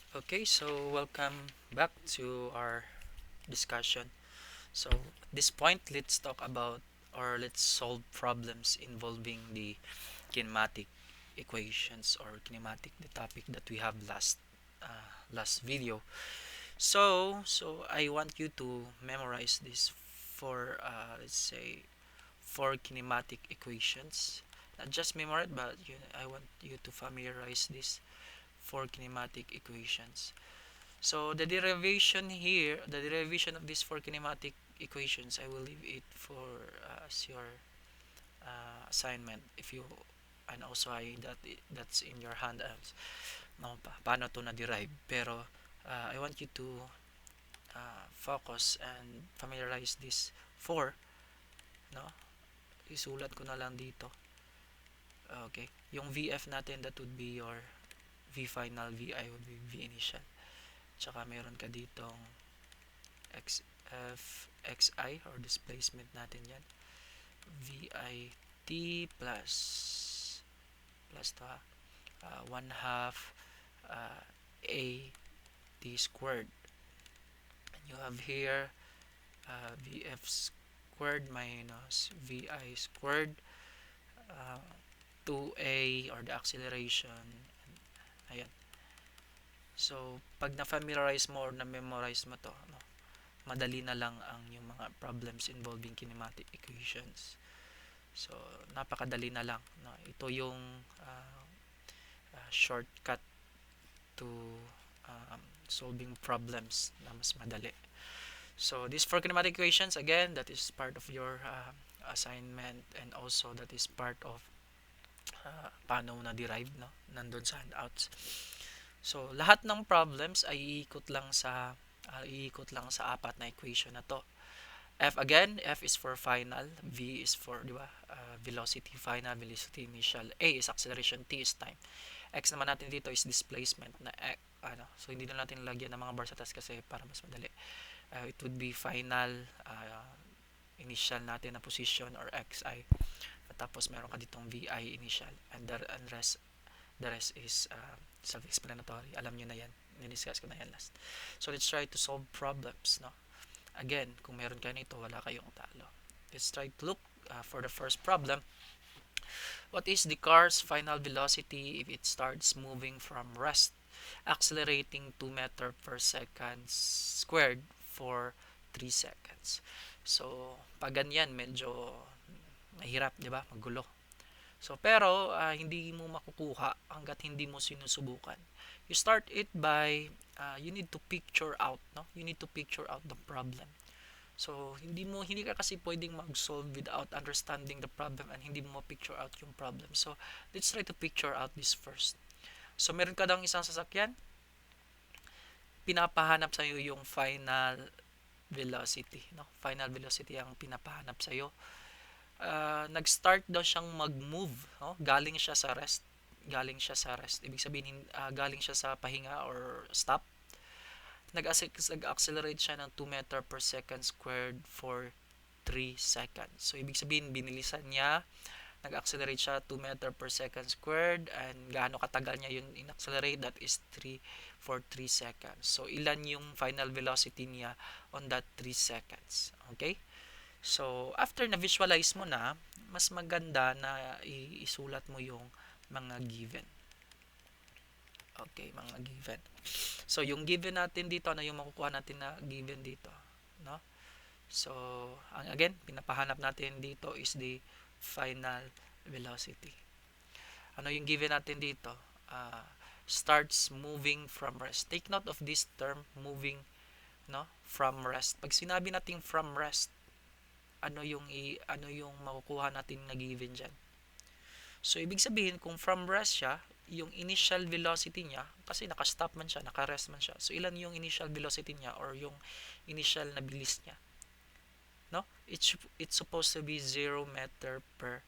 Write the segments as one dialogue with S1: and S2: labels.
S1: Okay, so welcome back to our discussion. So at this point, let's talk about or let's solve problems involving the kinematic equations or kinematic, the topic that we have last video. So I want you to memorize this for let's say four kinematic equations. Not just memorize, but I want you to familiarize this four kinematic equations. So the derivation of these four kinematic equations, I will leave it for as your assignment. If you and also that's in your handouts. No, paano to na-derive? Pero I want you to focus and familiarize this four. No, isulat ko na lang dito. Okay, yung VF natin, that would be your V final, VI would be V initial. Tsaka meron ka ditong x xi or displacement natin yan, vit plus to 1 half a t squared, and you have here vf squared minus vi squared, uh, 2a or the acceleration. Ayan. So pag na-familiarize mo or na-memorize mo to, no, madali na lang ang yung mga problems involving kinematic equations. So, napakadali na lang. No? Ito yung shortcut to solving problems na mas madali. So, these four kinematic equations, again, that is part of your assignment, and also that is part of paano na derive, no? Nandun sa handouts. So, lahat ng problems ay iikot lang sa apat na equation na to. F again, F is for final, V is for, di ba, velocity final, velocity initial, A is acceleration, T is time. X naman natin dito is displacement na so hindi na natin lagyan ng mga bar sa taas kasi para mas madali. It would be final, initial natin na position or xi. At tapos meron ka ditong vi initial, and the rest is self-explanatory. Alam nyo na yan. Ni-discuss ko na yan last. So let's try to solve problems, no? Again, kung meron kayo nito, wala kayong talo. Let's try to look for the first problem. What is the car's final velocity if it starts moving from rest, accelerating 2 meter per second squared for 3 seconds? So, pag ganyan, medyo mahirap, di ba? Magulo. So, pero hindi mo makukuha hanggat hindi mo sinusubukan. You start it by you need to picture out, no? You need to picture out the problem. So, hindi ka kasi pwedeng mag-solve without understanding the problem and hindi mo ma-picture out yung problem. So, let's try to picture out this first. So, meron ka daw isang sasakyan, pinapahanap sa iyo yung final velocity, no? Final velocity ang pinapahanap sa iyo. Nag-start daw siyang mag-move, no? Galing siya sa rest. Ibig sabihin galing siya sa pahinga or stop. Nag-accelerate siya ng 2 meter per second squared for 3 seconds. So, ibig sabihin, binilisan niya, nag-accelerate siya 2 meter per second squared, and gaano katagal niya yun in-accelerate, that is 3 for 3 seconds. So, ilan yung final velocity niya on that 3 seconds. Okay? So, after na-visualize mo na, mas maganda na isulat mo yung mga given. Okay, mga given. So, yung given natin dito, ano yung makukuha natin na given dito, no? So, again, pinapahanap natin dito is the final velocity. Ano yung given natin dito? Starts moving from rest. Take note of this term, moving, no? From rest. Pag sinabi natin from rest, ano yung makukuha natin na given diyan? So, ibig sabihin, kung from rest siya, yung initial velocity niya, kasi naka-stop man siya, naka-rest man siya. So, ilan yung initial velocity niya or yung initial na bilis niya? No? It's supposed to be 0 meter per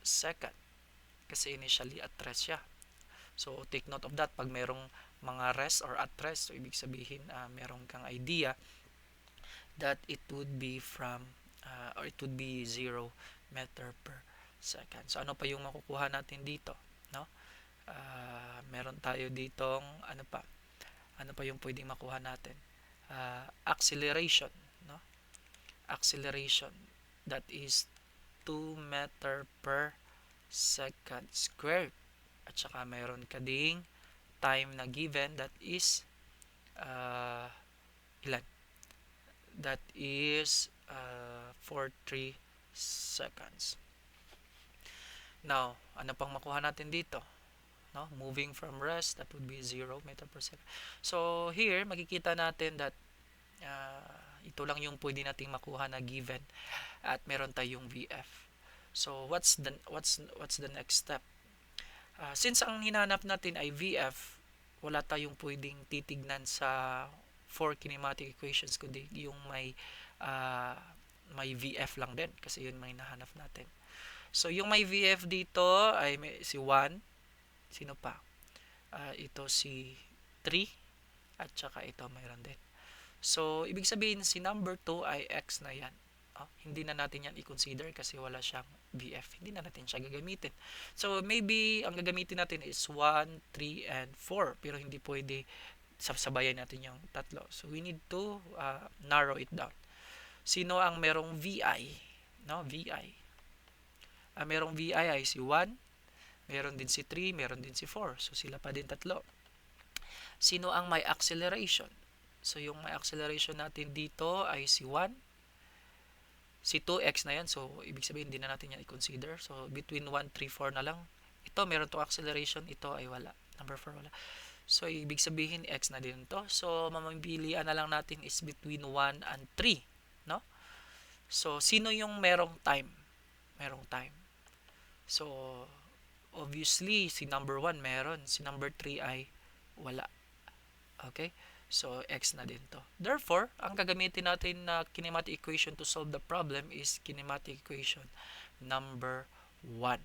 S1: second. Kasi initially at rest siya. So, take note of that. Pag merong mga rest or at rest, so ibig sabihin, merong kang idea that it would be or it would be 0 meter per second. So, ano pa yung makukuha natin dito? No? Meron tayo ditong, ano pa? Ano pa yung pwedeng makuha natin? Acceleration, no? Acceleration, that is 2 meter per second squared. At saka mayroon ka ding time na given, that is ilan? That is 3 seconds. Now, ano pang makuha natin dito? No? Moving from rest, that would be 0 meter per second. So, here, makikita natin that ito lang yung pwede nating makuha na given at meron tayong VF. So, what's the next step? Since ang hinanap natin ay VF, wala tayong pwedeng titignan sa 4 kinematic equations kundi yung may VF lang din kasi yun may hinahanap natin. So, yung may VF dito ay si 1. Sino pa? Ito si 3. At saka ito mayroon din. So, ibig sabihin si number 2 ay X na yan. Hindi na natin yan i-consider kasi wala siyang VF. Hindi na natin siya gagamitin. So, maybe ang gagamitin natin is 1, 3, and 4. Pero hindi pwede sabayan natin yung tatlo. So, we need to narrow it down. Sino ang merong VI? No, VI. Merong VI ay si 1, meron din si 3, meron din si 4. So, sila pa din tatlo. Sino ang may acceleration? So, yung may acceleration natin dito ay si 1. Si 2x na yan. So, ibig sabihin, hindi na natin yan i-consider. So, between 1, 3, 4 na lang. Ito, meron to acceleration. Ito ay wala. Number 4, wala. So, ibig sabihin, x na din to. So, mamimilian na lang natin is between 1 and 3. No? So, sino yung merong time? Merong time. So, obviously, si number 1 meron. Si number 3 ay wala. Okay? So, x na din to. Therefore, ang gagamitin natin na kinematic equation to solve the problem is kinematic equation number 1.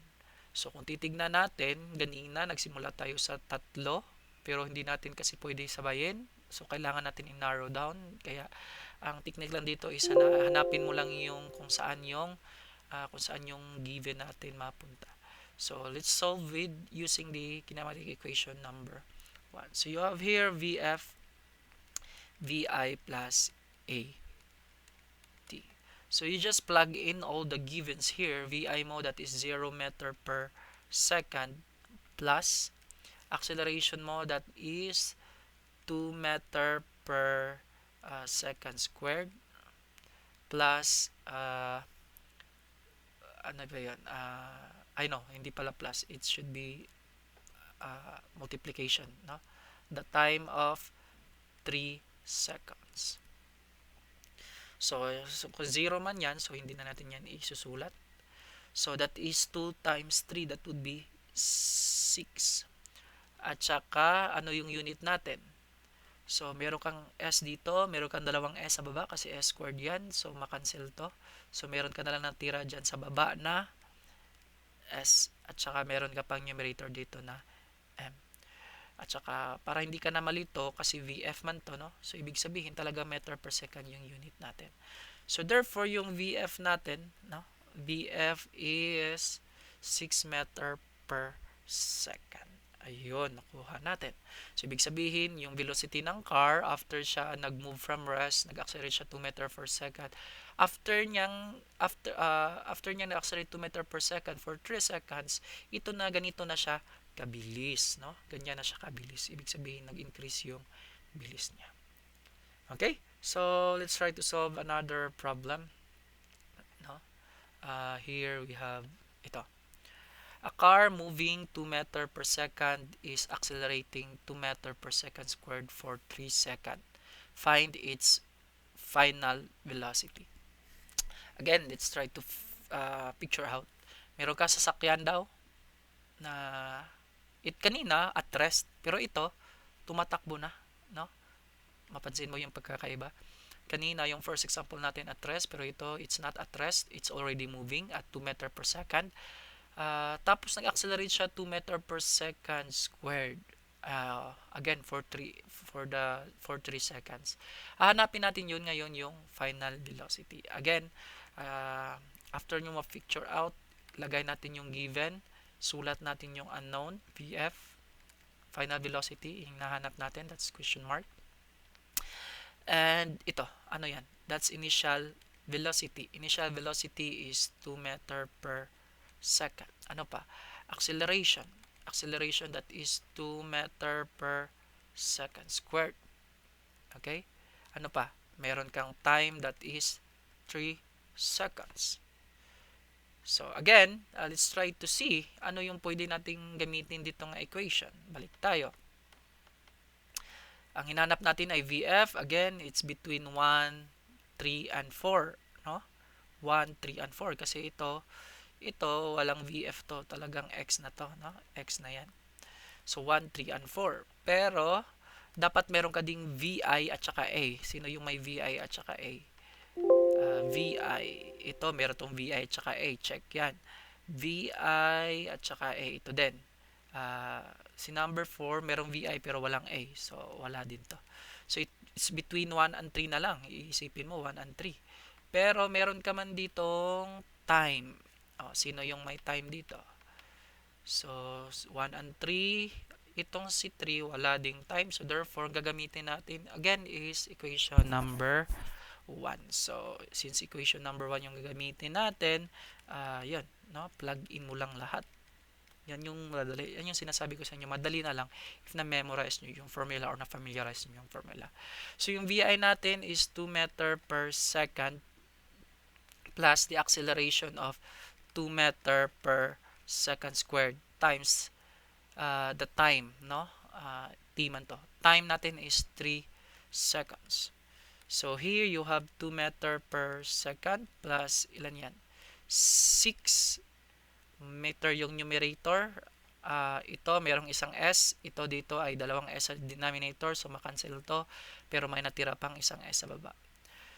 S1: So, kung titignan natin, ganina, nagsimula tayo sa 3, pero hindi natin kasi pwede sabayin. So, kailangan natin i-narrow down. Kaya, ang technique lang dito is hanapin mo lang yung kung saan yung given natin mapunta. So, let's solve with using the kinematic equation number 1. So, you have here VF, VI plus AT. So, you just plug in all the givens here. VI mo, that is 0 meter per second, plus acceleration mo, that is 2 meter per second squared, plus ano ba yun? Hindi pala plus. It should be multiplication. No? The time of 3 seconds. So, kung 0 man yan, so hindi na natin yan isusulat. So, that is 2 times 3. That would be 6. At saka, ano yung unit natin? So, meron kang S dito, meron kang dalawang S sa baba kasi S squared yan. So, makancel to. So, meron ka na lang natira dyan sa baba na S. At saka, meron ka pang numerator dito na M. At saka, para hindi ka na malito, kasi VF man to, no? So, ibig sabihin talaga meter per second yung unit natin. So, therefore, yung VF natin, no? VF is 6 meter per second. Ayun, nakuha natin. So, ibig sabihin, yung velocity ng car, after siya nag-move from rest, nag-accelerate siya 2 meter per second. After niya nag-accelerate 2 meter per second for 3 seconds, ito na, ganito na siya kabilis, no? Ganyan na siya kabilis. Ibig sabihin, nag-increase yung bilis niya. Okay? So, let's try to solve another problem. No? Here we have ito. A car moving 2 meter per second is accelerating 2 meter per second squared for 3 seconds. Find its final velocity. Again, let's try to picture out. Meron ka sasakyan daw na kanina at rest, pero ito tumatakbo na, no? Mapansin mo yung pagkakaiba. Kanina yung first example natin at rest, pero ito it's not at rest, it's already moving at 2 meter per second. Tapos nag-accelerate siya 2 meter per second squared. Again for 3 seconds. Hahanapin natin yun ngayon, yung final velocity. Again, after nyo ma-picture out, lagay natin yung given, sulat natin yung unknown, VF, final velocity, yung nahanap natin, that's question mark. And ito, ano yan? That's initial velocity. Initial velocity is 2 meter per second. Ano pa? Acceleration. Acceleration, that is 2 meter per second squared. Okay? Ano pa? Meron kang time, that is 3 seconds. So again, let's try to see ano yung pwede nating gamitin dito ng equation. Balik tayo. Ang hinanap natin ay VF. Again, it's between 1, 3, and 4. No? 1, 3, and 4. Kasi ito walang VF to. Talagang X na to. No? X na yan. So, 1, 3, and 4. Pero, dapat meron ka ding VI at saka A. Sino yung may VI at saka A? VI. Ito, meron tong VI at saka A. Check yan. VI at saka A. Ito din. Si number 4, merong VI pero walang A. So, wala din to. So, it's between 1 and 3 na lang. Iisipin mo, 1 and 3. Pero, meron ka man ditong time. Sino yung may time dito? So, 1 and 3. Itong si 3, wala ding time. So, therefore, gagamitin natin, again, is equation number 1. So, since equation number 1 yung gagamitin natin, yun, no? Plug in mo lang lahat. Yan yung madali. Yan yung sinasabi ko sa inyo. Madali na lang if na-memorize nyo yung formula or na-familiarize nyo yung formula. So, yung VI natin is 2 meter per second plus the acceleration of 2 meter per second squared times the time, no? T man to. Time natin is 3 seconds. So, here you have 2 meter per second plus ilan yan? 6 meter yung numerator. Ito, merong isang S. Ito dito ay dalawang S sa denominator. So, makancel to. Pero may natira pang isang S sa baba.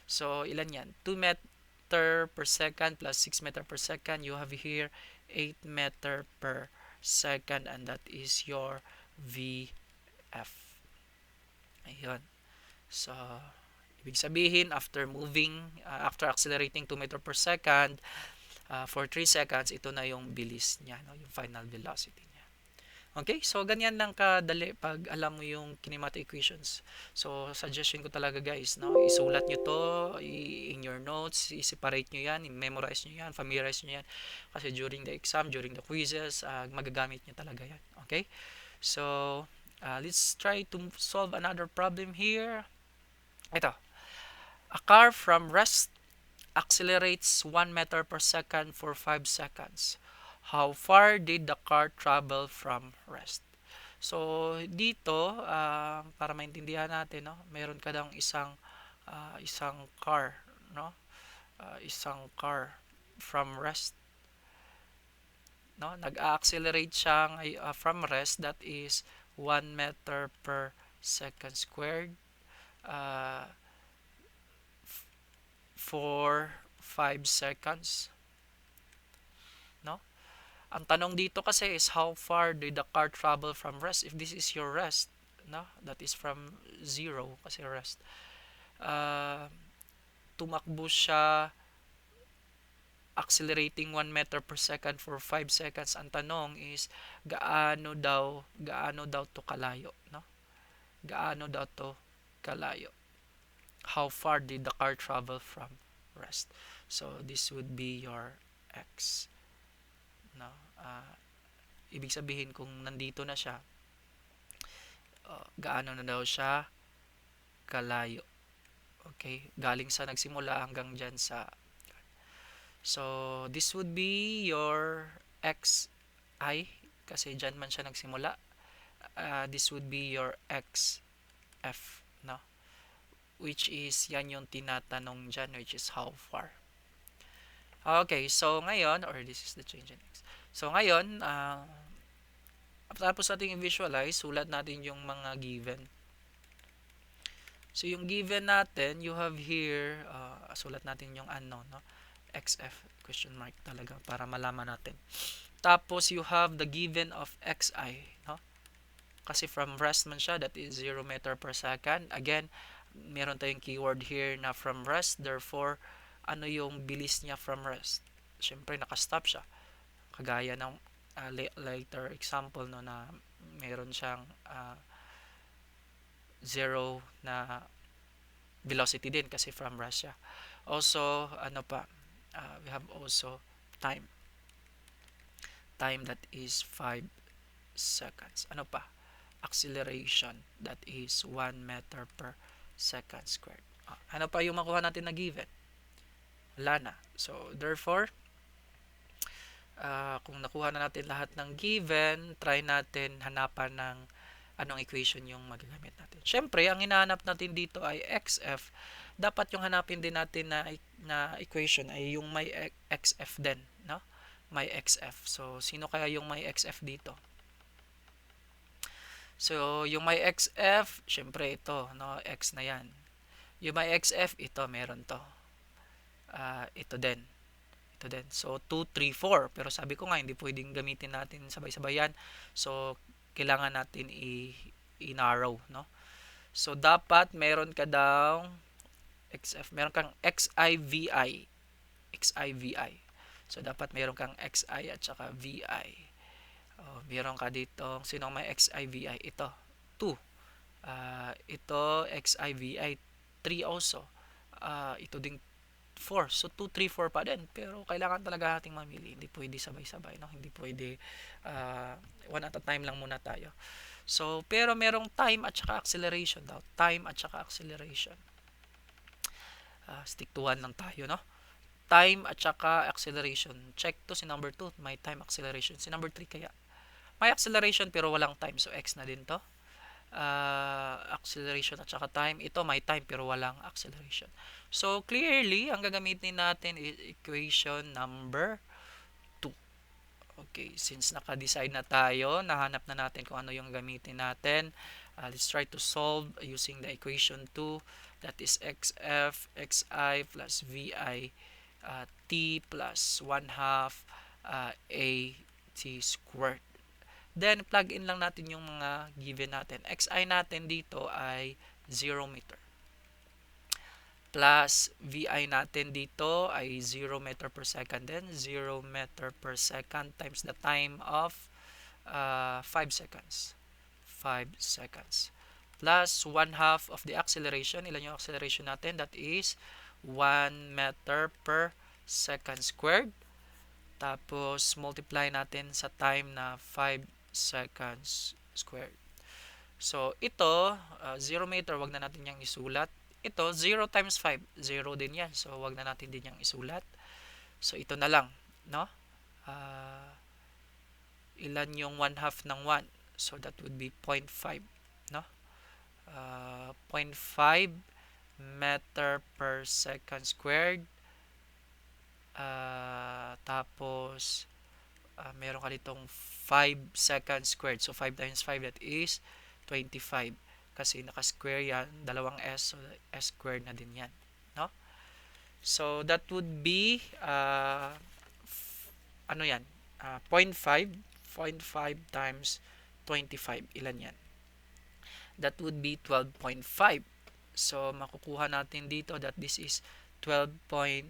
S1: So, ilan yan? 2 meter per second plus 6 meter per second. You have here 8 meter per second and that is your VF. Ayun. So, ibig sabihin, after accelerating 2 meter per second, for 3 seconds, ito na yung bilis niya, no? Yung final velocity niya. Okay, so ganyan lang kadali pag alam mo yung kinematic equations. So, suggestion ko talaga guys, no? Isulat nyo to in your notes, i-separate nyo yan, i-memorize nyo yan, familiarize nyo yan. Kasi during the exam, during the quizzes, magagamit nyo talaga yan. Okay, so let's try to solve another problem here. Ito, a car from rest accelerates 1 meter per second for 5 seconds. How far did the car travel from rest? So, dito, para maintindihan natin, no, meron ka daw isang car, no? Isang car from rest. No? Nag-accelerate siya from rest, that is 1 meter per second squared. For 5 seconds. No? Ang tanong dito kasi is how far did the car travel from rest? If this is your rest, no? That is from 0 kasi rest. Tumakbo siya accelerating 1 meter per second for 5 seconds. Ang tanong is gaano daw to kalayo, no? Gaano daw to kalayo? How far did the car travel from rest? So, this would be your X. No? Ibig sabihin, kung nandito na siya, gaano na daw siya kalayo. Okay? Galing sa nagsimula hanggang dyan sa... So, this would be your XI, kasi dyan man siya nagsimula. This would be your XF, no? Which is, yan yung tinatanong dyan, which is how far. Okay, so ngayon, or this is the change in X. So ngayon, tapos natin i-visualize, sulat natin yung mga given. So yung given natin, you have here, sulat natin yung unknown, no? XF, question mark talaga, para malaman natin. Tapos you have the given of XI, no? Kasi from rest man siya, that is 0 meter per second. Again, meron tayong keyword here na from rest, therefore ano yung bilis niya from rest? Syempre naka-stop siya, kagaya ng later example, no, na meron siyang 0 na velocity din kasi from Russia. Also, ano pa, we have also time. Time that is 5 seconds. Ano pa? Acceleration that is 1 meter per second squared. Ano pa yung makuha natin na given? Wala na. So, therefore, kung nakuha na natin lahat ng given, try natin hanapan ng anong equation yung magagamit natin. Siyempre, ang hinahanap natin dito ay xf. Dapat yung hanapin din natin na equation ay yung may xf din, no? May xf. So, sino kaya yung may xf dito? So, yung may xf, siyempre ito, no? X na yan. Yung may xf, ito, meron to. Ito din. Ito din. So, 2, 3, 4. Pero sabi ko nga, hindi pwedeng gamitin natin sabay-sabay yan. So, kailangan natin i-narrow, no? So, dapat meron ka daw xf, meron kang xivi. xivi. So, dapat meron kang xi at saka vi. Meron ka dito, sinong may xivi? Ito, 2. Ito, xivi, 3 also. Ito ding 4. So, 2, 3, 4 pa din. Pero, kailangan talaga nating mamili. Hindi pwede sabay-sabay, no? Hindi pwede, one at a time lang muna tayo. So, pero merong time at saka acceleration daw. Time at saka acceleration. Stick to 1 lang tayo, no? Time at saka acceleration. Check to si number 2. May time acceleration. Si number 3 kaya. May acceleration pero walang time. So, x na din to. Acceleration at saka time. Ito may time pero walang acceleration. So, clearly, ang gagamitin natin is equation number 2. Okay, since naka-decide na tayo, nahanap na natin kung ano yung gamitin natin. Let's try to solve using the equation 2. That is xf, xi plus vi t plus 1 half a t squared. Then, plug in lang natin yung mga given natin. Xi natin dito ay 0 meter. Plus, Vi natin dito ay 0 meter per second din. 0 meter per second times the time of 5 seconds. 5 seconds. Plus, 1 half of the acceleration. Ilan yung acceleration natin? That is 1 meter per second squared. Tapos, multiply natin sa time na 5 seconds squared. So, ito, 0 meter, wag na natin yang isulat. Ito, 0 times 5, 0 din yan. So, wag na natin din yang isulat. So, ito na lang, no? Ilan yung 1 half ng 1? So, that would be 0.5, no? 0.5 meter per second squared. Tapos, meron ka ditong 5 seconds squared. So, 5 times 5, that is 25. Kasi naka-square yan, dalawang s, so s squared na din yan. No? So, that would be, ano yan? 0.5 times 25. Ilan yan? That would be 12.5. So, makukuha natin dito that this is 12.5.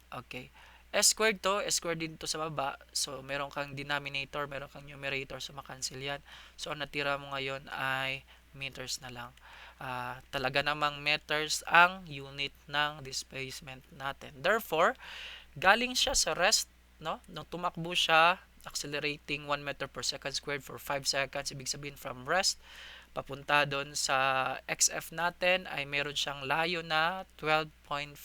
S1: Okay. S squared to, S squared din to sa baba. So, meron kang denominator, meron kang numerator, so makancel yan. So, ang natira mo ngayon ay meters na lang. Talaga namang meters ang unit ng displacement natin. Therefore, galing siya sa rest, no? Nung tumakbo siya, accelerating 1 meter per second squared for 5 seconds, ibig sabihin from rest, papunta doon sa XF natin ay meron siyang layo na 12.5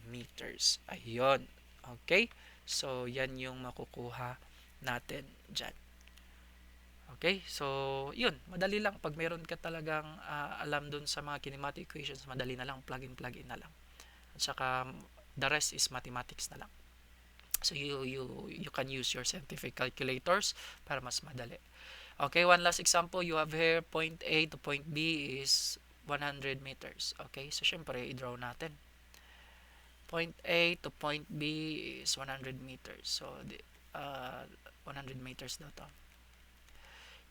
S1: meters. Ayun. Okay? So, yan yung makukuha natin dyan. Okay? So, yun. Madali lang. Pag meron ka talagang alam dun sa mga kinematic equations, madali na lang. Plug in na lang. At saka, the rest is mathematics na lang. So, you can use your scientific calculators para mas madali. Okay, one last example. You have here point A to point B is 100 meters. Okay, so syempre, i-draw natin. Point A to point B is 100 meters. So, 100 meters daw to.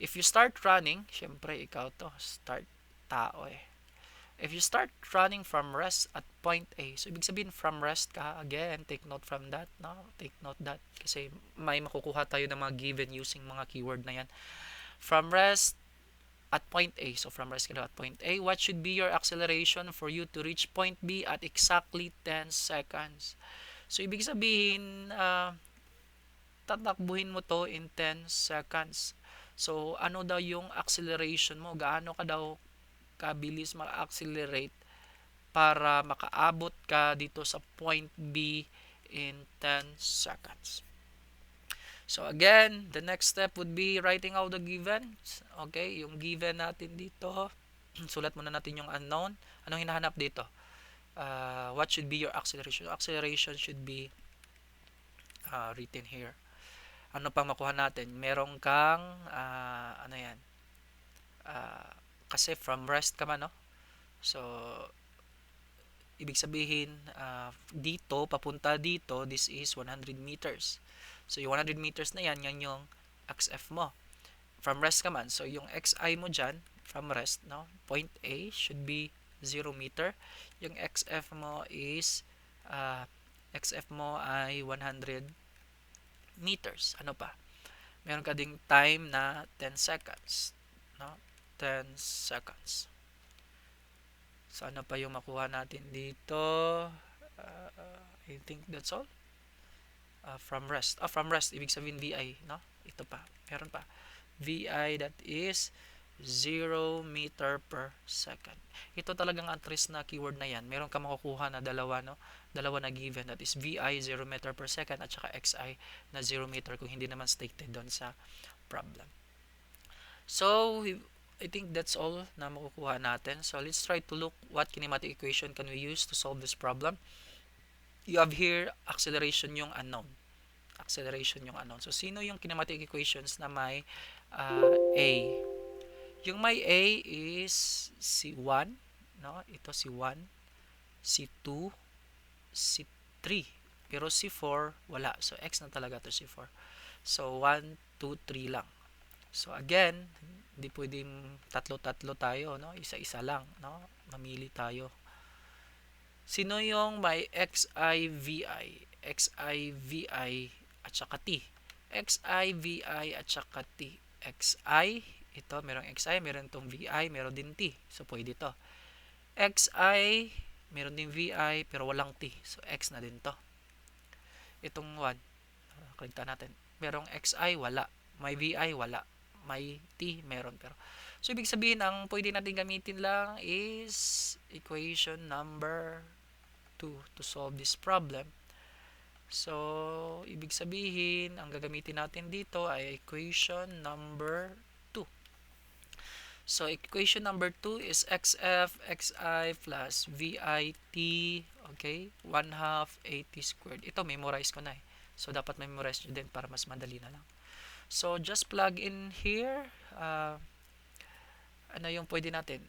S1: If you start running, syempre, ikaw to. Start tao eh. If you start running from rest at point A, so ibig sabihin from rest ka, again, take note from that, no? Take note that, kasi may makukuha tayo ng mga given using mga keyword na yan. From rest at point A. So from rest ka daw at point A, what should be your acceleration for you to reach point B at exactly 10 seconds? So ibig sabihin, tatakbuhin mo to in 10 seconds. So ano daw yung acceleration mo? Gaano ka daw kabilis mag-accelerate para makaabot ka dito sa point B in 10 seconds. So again, the next step would be writing out the given. Okay, yung given natin dito, sulat muna natin yung unknown. Anong hinahanap dito? What should be your acceleration? Acceleration should be written here. Ano pang makuha natin? Meron kang, ano yan? Kasi from rest ka man, no? So, ibig sabihin, dito, papunta dito, this is 100 meters. So, yung 100 meters na yan, yan yung XF mo. From rest ka man. So, yung XI mo dyan, from rest, no? Point A should be 0 meter. Yung XF mo is, XF mo ay 100 meters. Ano pa? Meron ka ding time na 10 seconds. No? 10 seconds. So, ano pa yung makuha natin dito? I think that's all. From rest. From rest, ibig sabihin VI, no? Ito pa. Meron pa. VI that is 0 meter per second. Ito talagang ang trace na keyword na yan. Meron ka makukuha na dalawa, no? Dalawa na given. That is VI 0 meter per second at saka XI na 0 meter kung hindi naman stated doon sa problem. So, I think that's all na makukuha natin. So, let's try to look what kinematic equation can we use to solve this problem. You have here acceleration yung unknown. Acceleration yung unknown. So, sino yung kinematic equations na may A? Yung may A is C1, no? Ito C1, C2, C3. Pero C4, wala. So, X na talaga to C4. So, 1, 2, 3 lang. So, again, hindi pwedeng tatlo-tatlo tayo, no? Isa-isa lang, no? Mamili tayo. Sino yung may XIVI? XIVI at saka T. XIVI at saka T. XI, ito, merong XI, meron tong VI, meron din T. So, pwede to. XI, meron din VI, pero walang T. So, X na din to. Itong 1, kaligtaan natin. Merong XI, wala. May VI, wala. May T, meron. Pero, so, ibig sabihin, ang pwede natin gamitin lang is equation number 2 to solve this problem. So, ibig sabihin, ang gagamitin natin dito ay equation number 2. So, equation number 2 is XF, XI plus VIT, okay, 1/2 AT squared. Ito, memorize ko na eh. So, dapat memorize nyo din para mas madali na lang. So, just plug in here. Ano yung pwede natin?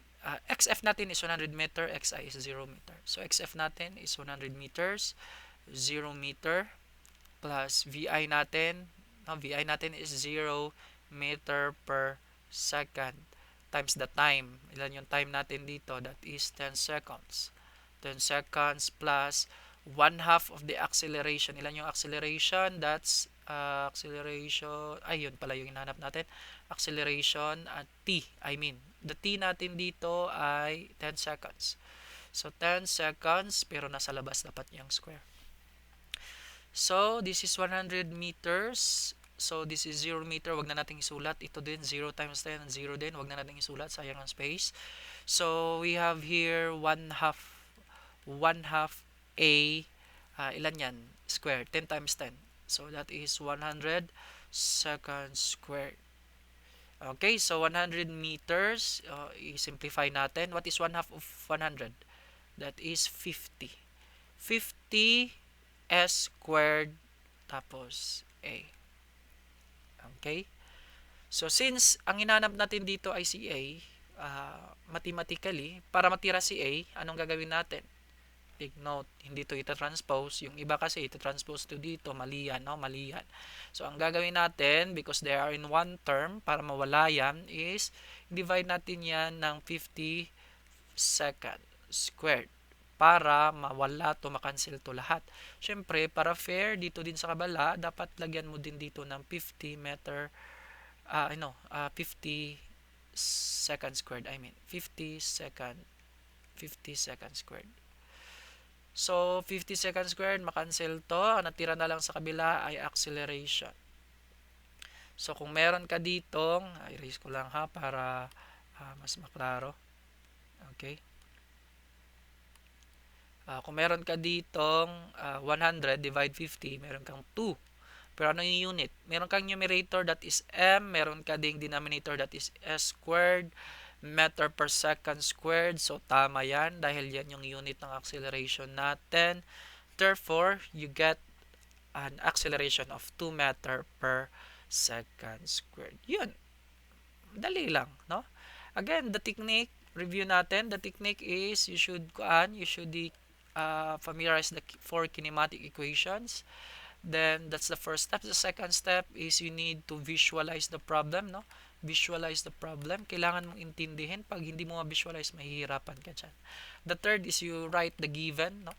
S1: XF natin is 100 meter, XI is 0 meter. So, XF natin is 100 meters, 0 meter, plus VI natin. No, VI natin is 0 meter per second times the time. Ilan yung time natin dito? That is 10 seconds. 10 seconds plus 1/2 of the acceleration. Ilan yung acceleration? That's acceleration, ayun pala yung hinahanap natin, acceleration at T, the T natin dito ay 10 seconds. So, 10 seconds, pero nasa labas dapat yung square. So, this is 100 meters. So, this is 0 meter. Wag na nating isulat. Ito din, 0 times 10, 0 din. Wag na nating isulat. Sayang ang space. So, we have here 1/2 A, ilan yan? Square. 10 times 10. So, that is 100 seconds squared. Okay, so 100 meters. I-simplify natin. What is 1/2 of 100? That is 50. 50 S squared tapos A. Okay? So, since ang hinanap natin dito ay si A, mathematically, para matira si A, anong gagawin natin? Take note, hindi to ita-transpose. Yung iba kasi ita-transpose to dito, mali yan, no? Mali yan. So, ang gagawin natin, because they are in one term, para mawala yan, is divide natin yan ng 50 second squared para mawala to, makancel to lahat. Syempre, para fair dito din sa kabala, dapat lagyan mo din dito ng 50 meter, 50 second squared, 50 second squared. So 50 second squared, makancel to. Ang natira na lang sa kabila ay acceleration. So kung meron ka ditong, erase ko lang ha para mas maklaro. Okay. Kung meron ka ditong 100 divide 50, meron kang 2. Pero ano yung unit? Meron kang numerator that is m, meron ka ding denominator that is s squared, meter per second squared. So tama yan dahil yan yung unit ng acceleration natin. Therefore, you get an acceleration of 2 meter per second squared. Yun. Dali lang, no? Again, the technique, review natin. The technique is you should familiarize the 4 kinematic equations. Then that's the first step. The second step is you need to visualize the problem, no? Visualize the problem. Kailangan mong intindihin. Pag hindi mo ma-visualize, mahihirapan ka dyan. The third is you write the given, no?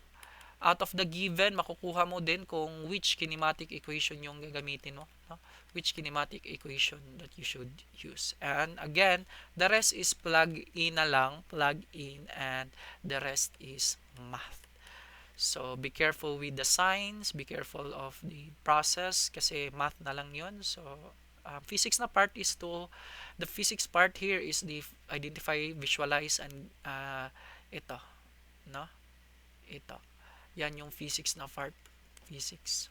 S1: Out of the given, makukuha mo din kung which kinematic equation yung gagamitin mo, no? Which kinematic equation that you should use. And again, the rest is plug in na lang, plug in, and the rest is math. So, be careful with the signs, be careful of the process, kasi math na lang yun. So, physics na part is the physics part here is the identify, visualize, and ito, no? Ito. Yan yung physics na part. Physics.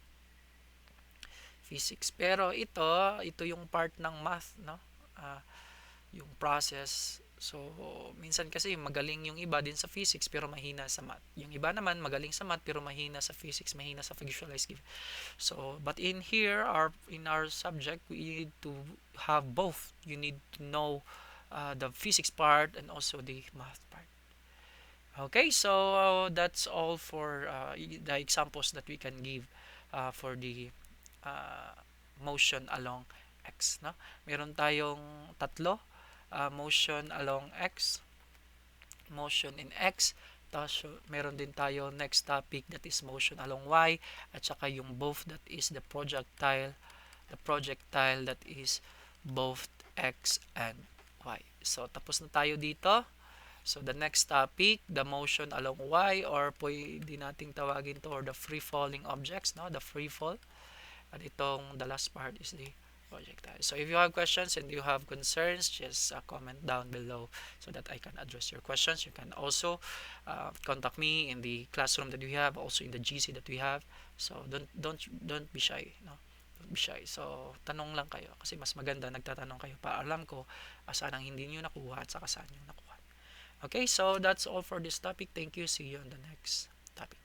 S1: Pero ito yung part ng math, no? Yung process. So, minsan kasi magaling yung iba din sa physics pero mahina sa math. Yung iba naman magaling sa math pero mahina sa physics, mahina sa visualize. So, but in our subject, we need to have both. You need to know the physics part and also the math part. Okay, so that's all for the examples that we can give for the motion along x. No? Meron tayong tatlo. Motion along x, motion in x. Tapos meron din tayo next topic that is motion along y. At saka yung both that is the projectile that is both x and y. So tapos na tayo dito. So, the next topic, the motion along y, or pwede nating tawagin to, or the free-falling objects, no? The free fall. At itong, the last part is the projectile. So, if you have questions and you have concerns, just comment down below so that I can address your questions. You can also contact me in the classroom that we have, also in the GC that we have. So, don't be shy, no? Don't be shy. So, tanong lang kayo kasi mas maganda nagtatanong kayo para alam ko saan ang hindi nyo nakuha at saka saan nyo nakuha. Okay, so that's all for this topic. Thank you. See you on the next topic.